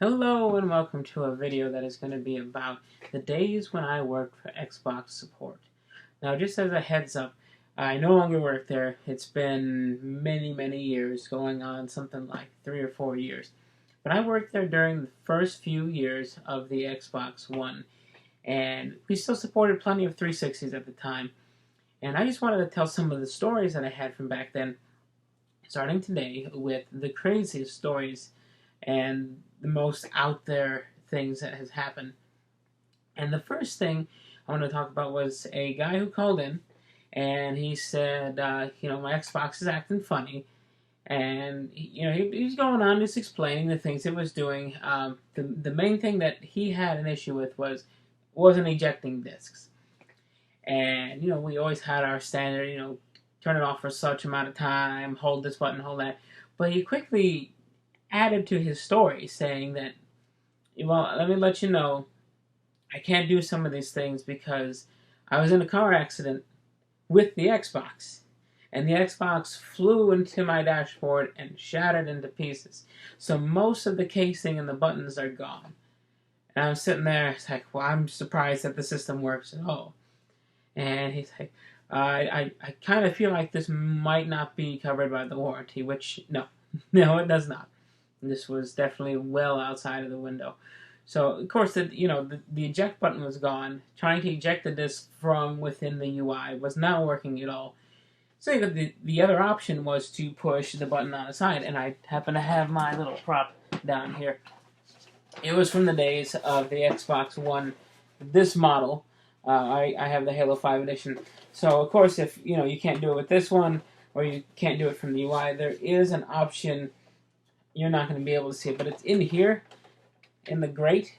Hello and welcome to a video that is going to be about the days when I worked for Xbox support. Now, just as a heads up, I no longer work there. It's been many years, going on something like 3 or 4 years. But I worked there during the first few years of the Xbox One, and we still supported plenty of 360s at the time. And I just wanted to tell some of the stories that I had from back then, starting today with the craziest stories and the most out there things that has happened. And the first thing I want to talk about was a guy who called in and he said, my Xbox is acting funny. And he's going on just explaining the things it was doing. The main thing that he had an issue with wasn't ejecting discs. And we always had our standard, turn it off for such amount of time, hold this button, hold that. But he quickly added to his story, saying that, well, let me let you know, I can't do some of these things because I was in a car accident with the Xbox, and the Xbox flew into my dashboard and shattered into pieces. So most of the casing and the buttons are gone. And I'm sitting there, it's like, well, I'm surprised that the system works at all. And he's like, I kind of feel like this might not be covered by the warranty, which, no, no, it does not. This was definitely well outside of the window. So, of course, the eject button was gone. Trying to eject the disk from within the UI was not working at all. So the other option was to push the button on the side, and I happen to have my little prop down here. It was from the days of the Xbox One, this model. I have the Halo 5 edition. So, of course, if you can't do it with this one, or you can't do it from the UI, there is an option. You're not going to be able to see it, but it's in here, in the grate.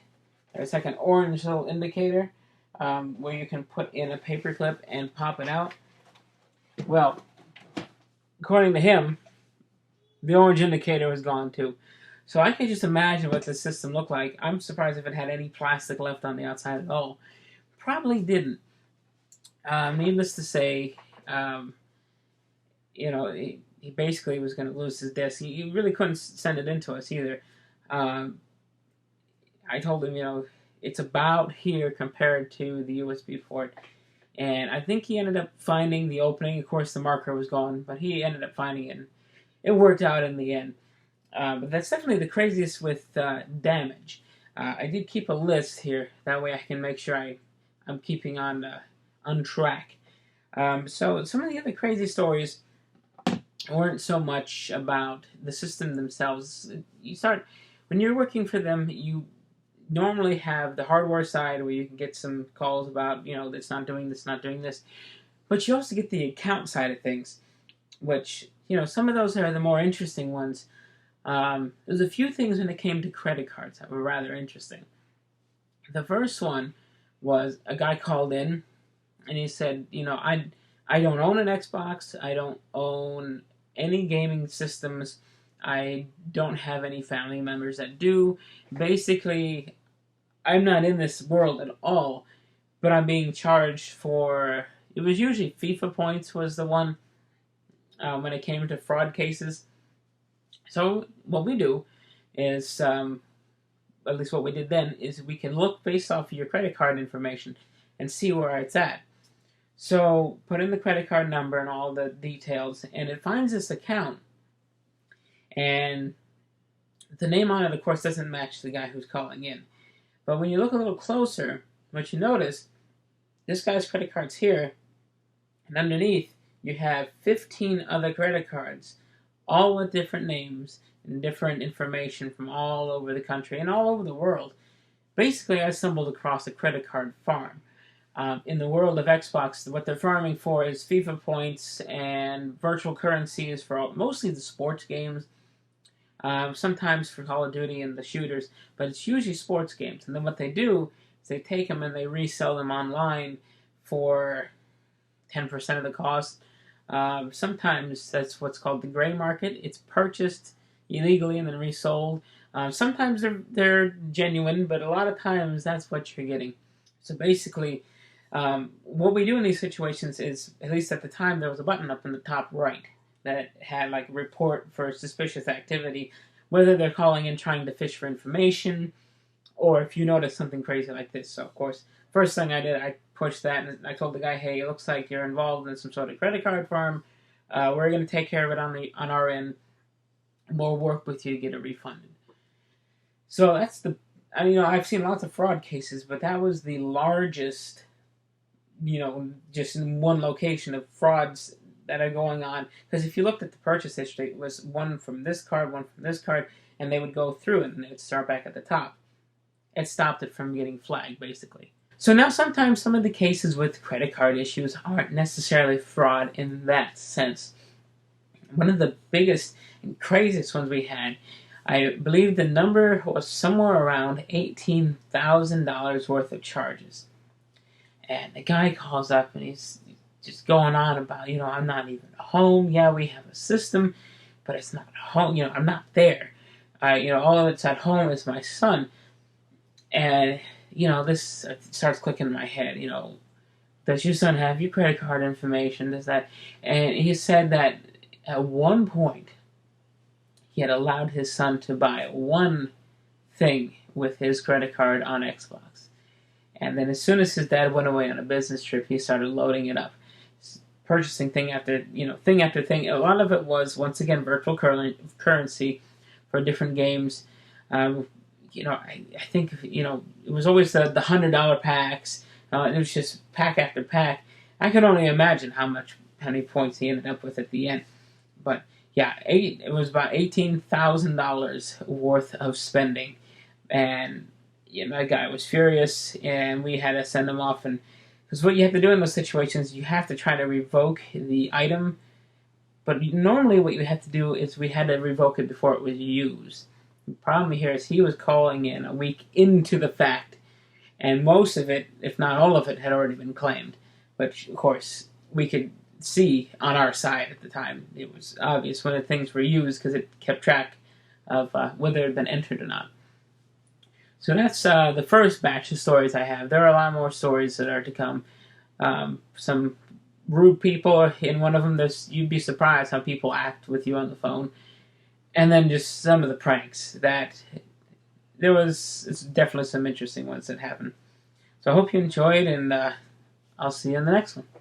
There's like an orange little indicator where you can put in a paper clip and pop it out. Well, according to him, the orange indicator was gone too. So I can just imagine what the system looked like. I'm surprised if it had any plastic left on the outside at all. Probably didn't. Needless to say, he basically was going to lose his disc. He really couldn't send it in to us either. I told him, it's about here compared to the USB port. And I think he ended up finding the opening. Of course, the marker was gone, but he ended up finding it. And it worked out in the end. But that's definitely the craziest with damage. I did keep a list here. That way I can make sure I'm keeping on track. So some of the other crazy stories weren't so much about the system themselves. When you're working for them, you normally have the hardware side where you can get some calls about, it's not doing this, not doing this. But you also get the account side of things, which, some of those are the more interesting ones. There's a few things when it came to credit cards that were rather interesting. The first one was a guy called in and he said, I don't own an Xbox. I don't own any gaming systems. I don't have any family members that do. Basically, I'm not in this world at all, but I'm being charged for, it was usually FIFA points was the one when it came to fraud cases. So what we do is, at least what we did then, is we can look based off of your credit card information and see where it's at. So put in the credit card number and all the details, and it finds this account. And the name on it, of course, doesn't match the guy who's calling in. But when you look a little closer, what you notice, this guy's credit card's here, and underneath you have 15 other credit cards, all with different names and different information from all over the country and all over the world. Basically, I stumbled across a credit card farm. In the world of Xbox, what they're farming for is FIFA points and virtual currencies for mostly the sports games, sometimes for Call of Duty and the shooters, but it's usually sports games. And then what they do is they take them and they resell them online for 10% of the cost. Sometimes that's what's called the gray market. It's purchased illegally and then resold. Sometimes they're genuine, but a lot of times that's what you're getting. So basically, what we do in these situations is, at least at the time, there was a button up in the top right that had like a report for suspicious activity. whether they're calling in trying to fish for information, or if you notice something crazy like this. So, of course, first thing I did, I pushed that, and I told the guy, hey, it looks like you're involved in some sort of credit card farm. We're going to take care of it on our end. We'll work with you to get it refunded. So that's I've seen lots of fraud cases, but that was the largest, just in one location of frauds that are going on. Because if you looked at the purchase history, it was one from this card, one from this card, and they would go through it and they would start back at the top. It stopped it from getting flagged, basically. So now sometimes some of the cases with credit card issues aren't necessarily fraud in that sense. One of the biggest and craziest ones we had, I believe the number was somewhere around $18,000 worth of charges. And the guy calls up and he's just going on about, I'm not even home. Yeah, we have a system, but it's not home. I'm not there. All of it's at home is my son. And, this starts clicking in my head, does your son have your credit card information? Does that? And he said that at one point, he had allowed his son to buy one thing with his credit card on Xbox. And then as soon as his dad went away on a business trip, he started loading it up. Purchasing thing after thing. A lot of it was, once again, virtual currency for different games. I think, it was always the $100 packs. It was just pack after pack. I could only imagine how many points he ended up with at the end. But yeah, it was about $18,000 worth of spending, and that guy was furious, and we had to send him off. And because what you have to do in those situations, you have to try to revoke the item, but normally what you have to do is we had to revoke it before it was used. The problem here is he was calling in a week into the fact, and most of it, if not all of it, had already been claimed. But of course, we could see on our side at the time. It was obvious when the things were used because it kept track of whether it had been entered or not. So that's the first batch of stories I have. There are a lot more stories that are to come. Some rude people in one of them. You'd be surprised how people act with you on the phone. And then just some of the pranks that it's definitely some interesting ones that happened. So I hope you enjoyed, and I'll see you in the next one.